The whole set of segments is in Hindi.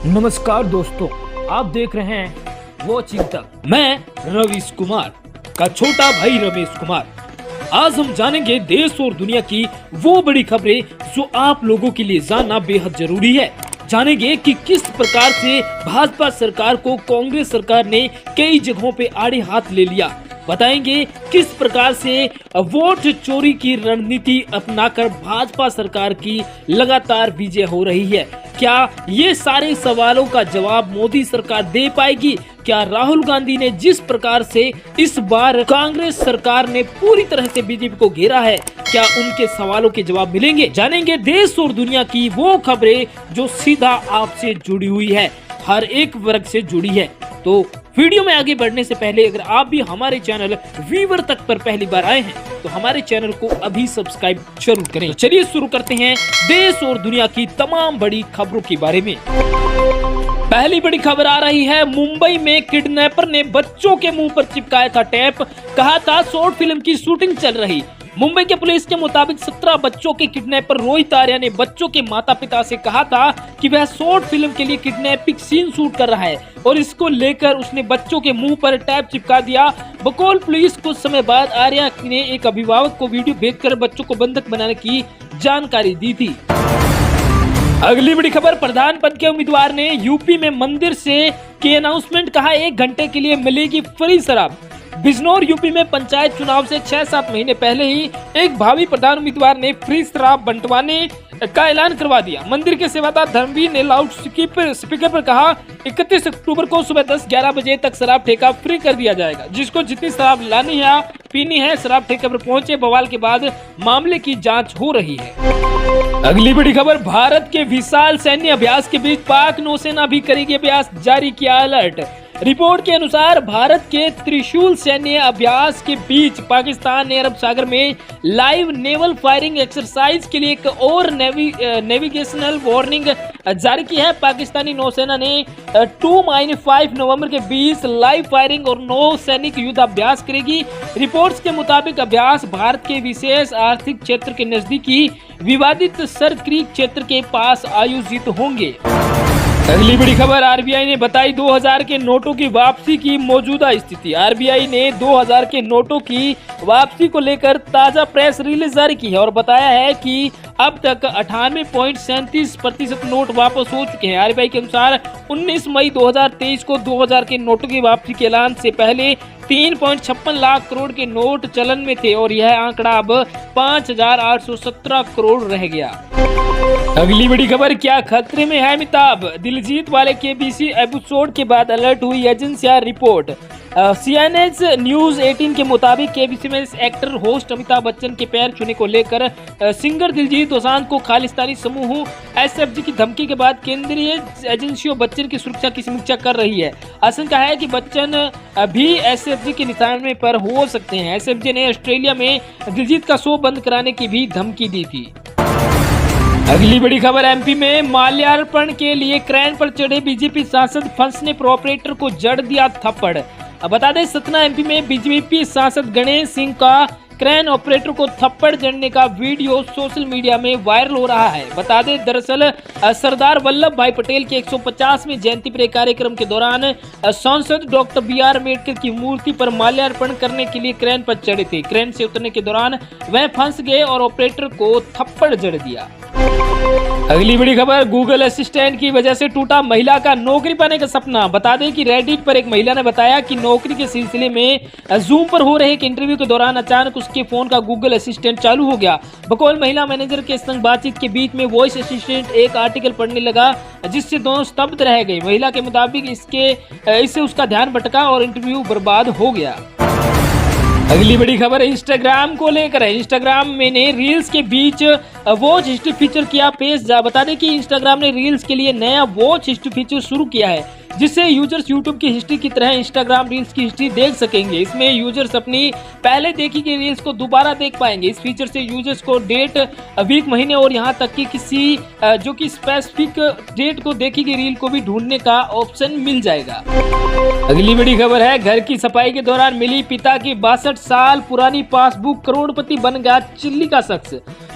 नमस्कार दोस्तों, आप देख रहे हैं वॉचिंग तक। मैं रवीश कुमार का छोटा भाई रमेश कुमार। आज हम जानेंगे देश और दुनिया की वो बड़ी खबरें जो आप लोगों के लिए जानना बेहद जरूरी है। जानेंगे कि किस प्रकार से भाजपा सरकार को कांग्रेस सरकार ने कई जगहों पे आड़े हाथ ले लिया। बताएंगे किस प्रकार से वोट चोरी की रणनीति अपनाकर भाजपा सरकार की लगातार विजय हो रही है। क्या ये सारे सवालों का जवाब मोदी सरकार दे पाएगी? क्या राहुल गांधी ने जिस प्रकार से इस बार कांग्रेस सरकार ने पूरी तरह से बीजेपी को घेरा है, क्या उनके सवालों के जवाब मिलेंगे? जानेंगे देश और दुनिया की वो खबरें जो सीधा आपसे जुड़ी हुई है, हर एक वर्ग से जुड़ी है। तो वीडियो में आगे बढ़ने से पहले अगर आप भी हमारे चैनल वीवर तक पर पहली बार आए हैं तो हमारे चैनल को अभी सब्सक्राइब जरूर करें। तो चलिए शुरू करते हैं देश और दुनिया की तमाम बड़ी खबरों के बारे में। पहली बड़ी खबर आ रही है, मुंबई में किडनैपर ने बच्चों के मुंह पर चिपकाया था टेप, कहा था शॉर्ट फिल्म की शूटिंग चल रही। मुंबई के पुलिस के मुताबिक 17 बच्चों के किडनैपर रोहित आर्या ने बच्चों के माता पिता से कहा था कि वह शॉर्ट फिल्म के लिए किडनैपिंग सीन शूट कर रहा है और इसको लेकर उसने बच्चों के मुंह पर टैप चिपका दिया। बकौल पुलिस कुछ समय बाद आर्या ने एक अभिभावक को वीडियो भेजकर बच्चों को बंधक बनाने की जानकारी दी थी। अगली बड़ी खबर, प्रधान पद के उम्मीदवार ने यूपी में मंदिर से की अनाउंसमेंट, कहा 1 घंटे के लिए मिलेगी फ्री शराब। बिजनौर यूपी में पंचायत चुनाव से 6-7 महीने पहले ही एक भावी प्रधान उम्मीदवार ने फ्री शराब बंटवाने का ऐलान करवा दिया। मंदिर के सेवादार धर्मवीर ने लाउड स्पीकर पर कहा 31 अक्टूबर को सुबह 10-11 बजे तक शराब ठेका फ्री कर दिया जाएगा। जिसको जितनी शराब लानी है पीनी है शराब ठेके पर पहुंचे। बवाल के बाद मामले की जांच हो रही है। अगली बड़ी खबर, भारत के विशाल सैन्य अभ्यास के बीच पाक नौसेना भी करेगी अभ्यास, जारी किया अलर्ट। रिपोर्ट के अनुसार भारत के त्रिशूल सैन्य अभ्यास के बीच पाकिस्तान ने अरब सागर में लाइव नेवल फायरिंग एक्सरसाइज के लिए एक और नेविगेशनल वार्निंग जारी की है। पाकिस्तानी नौसेना ने 2-5 नवंबर के बीच लाइव फायरिंग और नौ सैनिक युद्ध अभ्यास करेगी। रिपोर्ट्स के मुताबिक अभ्यास भारत के विशेष आर्थिक क्षेत्र के नजदीकी विवादित सर क्रीक क्षेत्र के पास आयोजित होंगे। अगली बड़ी खबर, आरबीआई ने बताई 2000 के नोटों की वापसी की मौजूदा स्थिति। आरबीआई ने 2000 के नोटों की वापसी को लेकर ताजा प्रेस रिलीज जारी की है और बताया है कि अब तक 98.37% नोट वापस हो चुके हैं। आरबीआई के अनुसार 19 मई 2023 को 2000 के नोटों की वापसी के ऐलान से पहले 3.56 लाख करोड़ के नोट चलन में थे और यह आंकड़ा अब 5,817 करोड़ रह गया। अगली बड़ी खबर, क्या खतरे में है अमिताभ? दिलजीत वाले केबीसी एपिसोड के बाद अलर्ट हुई एजेंसियां रिपोर्ट। सीएनएन न्यूज 18 के मुताबिक केबीसी में एक्टर होस्ट अमिताभ बच्चन के पैर छूने को लेकर सिंगर दिलजीत दोसांझ को खालिस्तानी समूह एसएफजी की धमकी के बाद केंद्रीय एजेंसियों बच्चन की सुरक्षा की समीक्षा कर रही है। आशंका है कि बच्चन भी एसएफजी के निशाने पर हो सकते हैं। एसएफजी ने ऑस्ट्रेलिया में दिलजीत का शो बंद कराने की भी धमकी दी थी। अगली बड़ी खबर, एमपी में माल्यार्पण के लिए क्रेन पर चढ़े बीजेपी सांसद फंस ने ऑपरेटर को जड़ दिया थप्पड़। अब बता दें, सतना एमपी में बीजेपी सांसद गणेश सिंह का क्रेन ऑपरेटर को थप्पड़ जड़ने का वीडियो सोशल मीडिया में वायरल हो रहा है। बता दें, दरअसल सरदार वल्लभ भाई पटेल के 150वीं जयंती पर कार्यक्रम के दौरान सांसद डॉक्टर BR अम्बेडकर की मूर्ति पर माल्यार्पण करने के लिए क्रेन पर चढ़े थे। क्रेन से उतरने के दौरान वह फंस गए और ऑपरेटर को थप्पड़ जड़ दिया। अगली बड़ी खबर, गूगल असिस्टेंट की वजह से टूटा महिला का नौकरी पाने का सपना। बता दें कि रेडिट पर एक महिला ने बताया कि नौकरी के सिलसिले में जूम पर हो रहे एक इंटरव्यू के दौरान अचानक उसके फोन का गूगल असिस्टेंट चालू हो गया। बकौल महिला मैनेजर के संग बातचीत के बीच में वॉइस असिस्टेंट एक आर्टिकल पढ़ने लगा जिससे दोनों स्तब्ध रह गए। महिला के मुताबिक इससे उसका ध्यान भटका और इंटरव्यू बर्बाद हो गया। अगली बड़ी खबर इंस्टाग्राम को लेकर है। इंस्टाग्राम में ने रील्स के बीच वॉच हिस्ट्री फीचर किया पेश। बता दें कि इंस्टाग्राम ने रील्स के लिए नया वॉच हिस्ट्री फीचर शुरू किया है जिससे यूजर्स यूट्यूब की हिस्ट्री की तरह इंस्टाग्राम रील्स की हिस्ट्री देख सकेंगे। इसमें यूजर्स अपनी पहले देखी गई रील्स को दोबारा देख पाएंगे। इस फीचर से यूजर्स को डेट, वीक, महीने और यहां तक कि किसी जो कि स्पेसिफिक डेट को देखी गई रील को भी ढूंढने का ऑप्शन मिल जाएगा। अगली बड़ी खबर है, घर की सफाई के दौरान मिली पिता की 62 साल पुरानी पासबुक, करोड़पति बन गया चिल्ली का शख्स।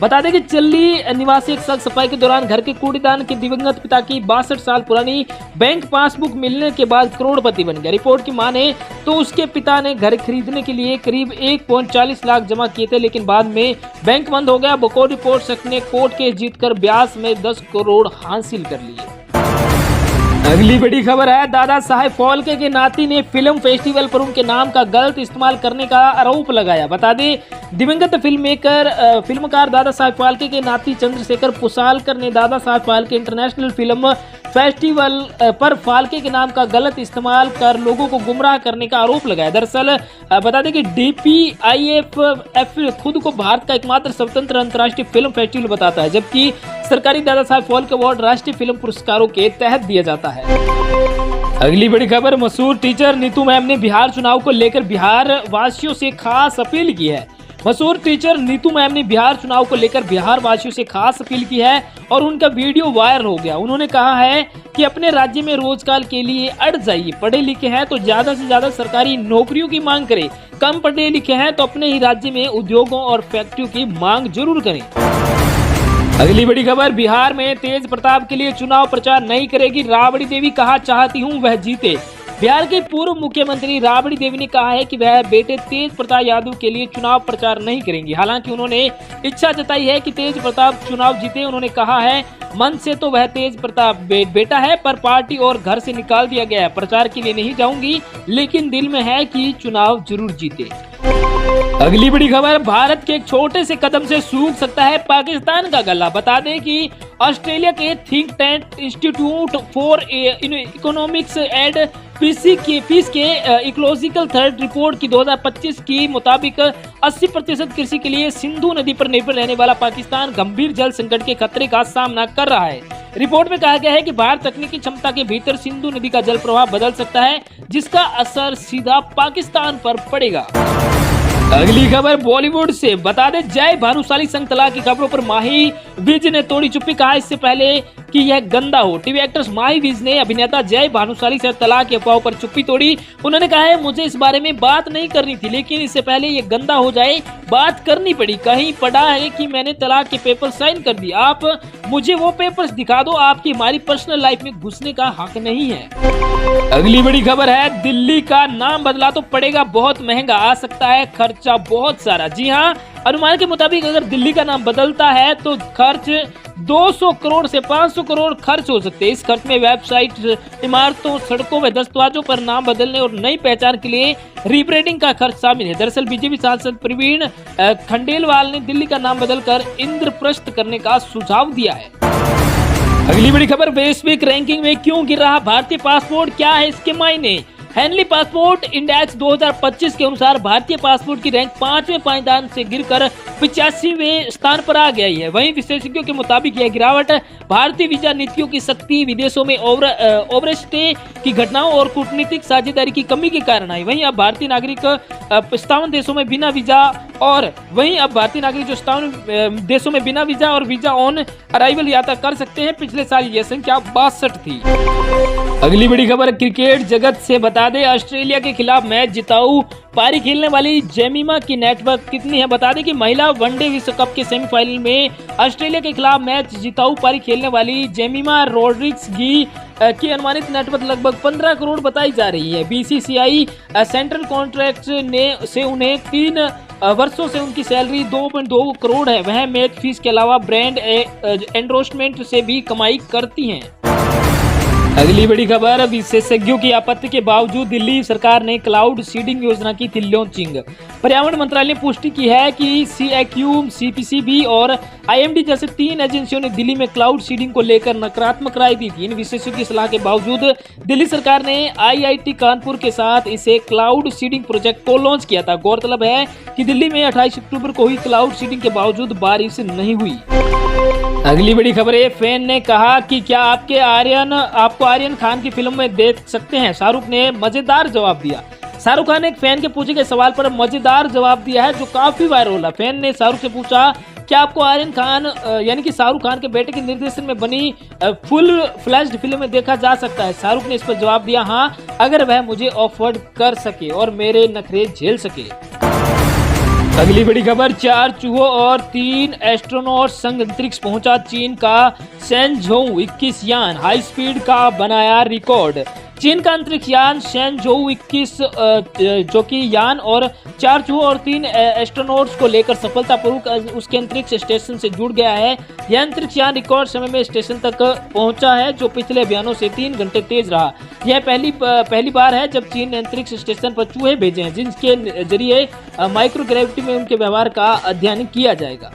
बता दें कि चिल्ली निवासी एक शख्स सफाई के दौरान घर के कूड़ेदान के दिवंगत पिता की 62 साल पुरानी बैंक पासबुक मिलने के बाद करोड़पति बन गया। रिपोर्ट की माने तो उसके पिता ने घर खरीदने के लिए करीब 1.40 लाख जमा किए थे, लेकिन बाद में बैंक बंद हो गया। बकौल रिपोर्ट शख्स ने कोर्ट केस जीतकर ब्याज में 10 करोड़ हासिल कर लिए। अगली बड़ी खबर है, दादा साहेब फाल्के के नाती ने फिल्म फेस्टिवल पर उनके नाम का गलत इस्तेमाल करने का आरोप लगाया। बता दें, दिवंगत फिल्मकार दादा साहेब फाल्के के नाती चंद्रशेखर पुसालकर ने Dada Saheb Phalke international film festival पर फाल्के के नाम का गलत इस्तेमाल कर लोगों को गुमराह करने का आरोप लगाया। दरअसल बता दें कि DPIFF खुद को भारत का एकमात्र स्वतंत्र अंतर्राष्ट्रीय फिल्म फेस्टिवल बताता है, जबकि सरकारी दादा साहेब फाल्के अवार्ड राष्ट्रीय फिल्म पुरस्कारों के तहत दिया जाता है। अगली बड़ी खबर, मशहूर टीचर नीतू मैम ने बिहार चुनाव को लेकर बिहार वासियों से खास अपील की है। मशहूर टीचर नीतू मैम ने बिहार चुनाव को लेकर बिहार वासियों से खास अपील की है और उनका वीडियो वायरल हो गया। उन्होंने कहा है कि अपने राज्य में रोजगार के लिए अड़ जाइए, पढ़े लिखे हैं तो ज्यादा से ज्यादा सरकारी नौकरियों की मांग करें, कम पढ़े लिखे हैं तो अपने ही राज्य में उद्योगों और फैक्ट्रियों की मांग जरूर करें। अगली बड़ी खबर, बिहार में तेज प्रताप के लिए चुनाव प्रचार नहीं करेगी राबड़ी देवी, कहा चाहती हूं वह जीते। बिहार के पूर्व मुख्यमंत्री राबड़ी देवी ने कहा है कि वह बेटे तेज प्रताप यादव के लिए चुनाव प्रचार नहीं करेंगी। हालांकि उन्होंने इच्छा जताई है कि तेज प्रताप चुनाव जीते। उन्होंने कहा है, मन से तो वह तेज प्रताप बेटा है, पर पार्टी और घर से निकाल दिया गया है। प्रचार के लिए नहीं जाऊंगी, लेकिन दिल में है कि चुनाव जरूर जीते। अगली बड़ी खबर, भारत के एक छोटे से कदम से सूख सकता है पाकिस्तान का गला। बता दें कि ऑस्ट्रेलिया के think tank institute for economics and peace के इकोलॉजिकल थर्ड रिपोर्ट की 2025 की मुताबिक 80% कृषि के लिए सिंधु नदी पर निर्भर रहने वाला पाकिस्तान गंभीर जल संकट के खतरे का सामना कर रहा है। रिपोर्ट में कहा गया है कि भारत तकनीकी क्षमता के भीतर सिंधु नदी का जल प्रवाह बदल सकता है, जिसका असर सीधा पाकिस्तान पर पड़ेगा। अगली खबर बॉलीवुड से, बता दें जय भानुशाली संग तलाक की खबरों पर माही विज ने तोड़ी चुप्पी, कहा इससे पहले कि यह गंदा हो। टीवी एक्ट्रेस माही विज ने अभिनेता जय भानुशाली से तलाक की अफवाहों पर चुप्पी तोड़ी। उन्होंने कहा है, मुझे इस बारे में बात नहीं करनी थी, लेकिन इससे पहले ये गंदा हो जाए बात करनी पड़ी। कहीं पढ़ा है कि मैंने तलाक के पेपर साइन कर दिए। आप मुझे वो पेपर्स दिखा दो, आपकी हमारी पर्सनल लाइफ में घुसने का हक नहीं है। अगली बड़ी खबर है, दिल्ली का नाम बदला तो पड़ेगा बहुत महंगा, आ सकता है खर्चा बहुत सारा। जी हाँ, अनुमान के मुताबिक अगर दिल्ली का नाम बदलता है तो खर्च 200 करोड़ से 500 करोड़ खर्च हो सकते हैं। इस खर्च में वेबसाइट, इमारतों, सड़कों व दस्तावेजों पर नाम बदलने और नई पहचान के लिए रीब्रांडिंग का खर्च शामिल है। दरअसल बीजेपी सांसद प्रवीण खंडेलवाल ने दिल्ली का नाम बदलकर इंद्रप्रस्थ करने का सुझाव दिया है। अगली बड़ी खबर, वैश्विक रैंकिंग में क्यों गिर रहा भारतीय पासपोर्ट, क्या है इसके मायने। हेनली पासपोर्ट इंडेक्स 2025 के अनुसार भारतीय पासपोर्ट की रैंक 5वें पायदान से गिरकर 85वें स्थान पर आ गई है। वहीं विशेषज्ञों के मुताबिक यह गिरावट भारतीय वीजा नीतियों की सख्ती, विदेशों में ओवरस्टे की घटनाओं और कूटनीतिक साझेदारी की कमी के कारण आई। वहीं अब भारतीय नागरिक 57 देशों में बिना वीजा और वीजा ऑन अराइवल यात्रा कर सकते हैं। पिछले साल यह संख्या 62 थी। अगली बड़ी खबर, क्रिकेट जगत से बता दें ऑस्ट्रेलिया के खिलाफ मैच जिताऊ पारी खेलने वाली जेमिमा की नेटवर्क कितनी है। बता दें कि महिला वनडे विश्व कप के सेमीफाइनल में ऑस्ट्रेलिया के खिलाफ मैच जिताऊ पारी खेलने वाली जेमिमा रोड्रिग्स की अनुमानित नेटवर्क लगभग 15 करोड़ बताई जा रही है। बीसीसीआई सेंट्रल कॉन्ट्रैक्ट से उन्हें 3 वर्षों से उनकी सैलरी 2.2 करोड़ है। वह मैच फीस के अलावा ब्रांड एंडोर्समेंट से भी कमाई करती हैं। अगली बड़ी खबर, विशेषज्ञों की आपत्ति के बावजूद दिल्ली सरकार ने क्लाउड सीडिंग योजना की थी लॉन्चिंग। पर्यावरण मंत्रालय ने पुष्टि की है कि सीएक्यू, सीपीसीबी और आईएमडी जैसे 3 एजेंसियों ने दिल्ली में क्लाउड सीडिंग को लेकर नकारात्मक राय दी थी। इन विशेषज्ञों की सलाह के बावजूद दिल्ली सरकार ने आईआईटी कानपुर के साथ इसे क्लाउड सीडिंग प्रोजेक्ट को लॉन्च किया था। गौरतलब है कि दिल्ली में 28 अक्टूबर को हुई क्लाउड सीडिंग के बावजूद बारिश नहीं हुई। अगली बड़ी खबर है, फैन ने कहा कि क्या आपको आर्यन खान की फिल्म में देख सकते हैं। शाहरुख ने मजेदार जवाब दिया। शाहरुख खान ने एक फैन के पूछे गए सवाल पर मजेदार जवाब दिया है, जो काफी वायरल हुआ। फैन ने शाहरुख से पूछा, क्या आपको आर्यन खान यानी कि शाहरुख खान के बेटे के निर्देशन में बनी फुल फ्लैश्ड फिल्म में देखा जा सकता है। शाहरुख ने इस पर जवाब दिया, हाँ, अगर वह मुझे ऑफर कर सके और मेरे नखरे झेल सके। अगली बड़ी खबर, 4 चूहों और 3 एस्ट्रोनॉट संग अंतरिक्ष पहुंचा चीन का शैनझोउ 21 यान, हाई स्पीड का बनाया रिकॉर्ड। चीन का अंतरिक्ष यान शैनझोउ 21 जो कि यान और 4 चूहों और 3 एस्ट्रोनॉट्स को लेकर सफलतापूर्वक उसके अंतरिक्ष स्टेशन से जुड़ गया है। यह अंतरिक्ष यान रिकॉर्ड समय में स्टेशन तक पहुंचा है, जो पिछले अभियानों से 3 घंटे तेज रहा। यह पहली बार है जब चीन ने अंतरिक्ष स्टेशन पर चूहे भेजे हैं, जिनके जरिए माइक्रोग्रेविटी में उनके व्यवहार का अध्ययन किया जाएगा।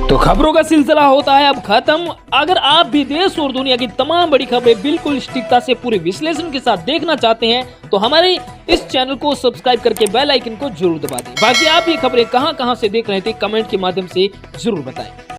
तो खबरों का सिलसिला होता है अब खत्म। अगर आप भी देश और दुनिया की तमाम बड़ी खबरें बिल्कुल सटीकता से पूरे विश्लेषण के साथ देखना चाहते हैं तो हमारे इस चैनल को सब्सक्राइब करके बेल आइकन को जरूर दबा दें। बाकी आप ये खबरें कहां से देख रहे थे कमेंट के माध्यम से जरूर बताएं।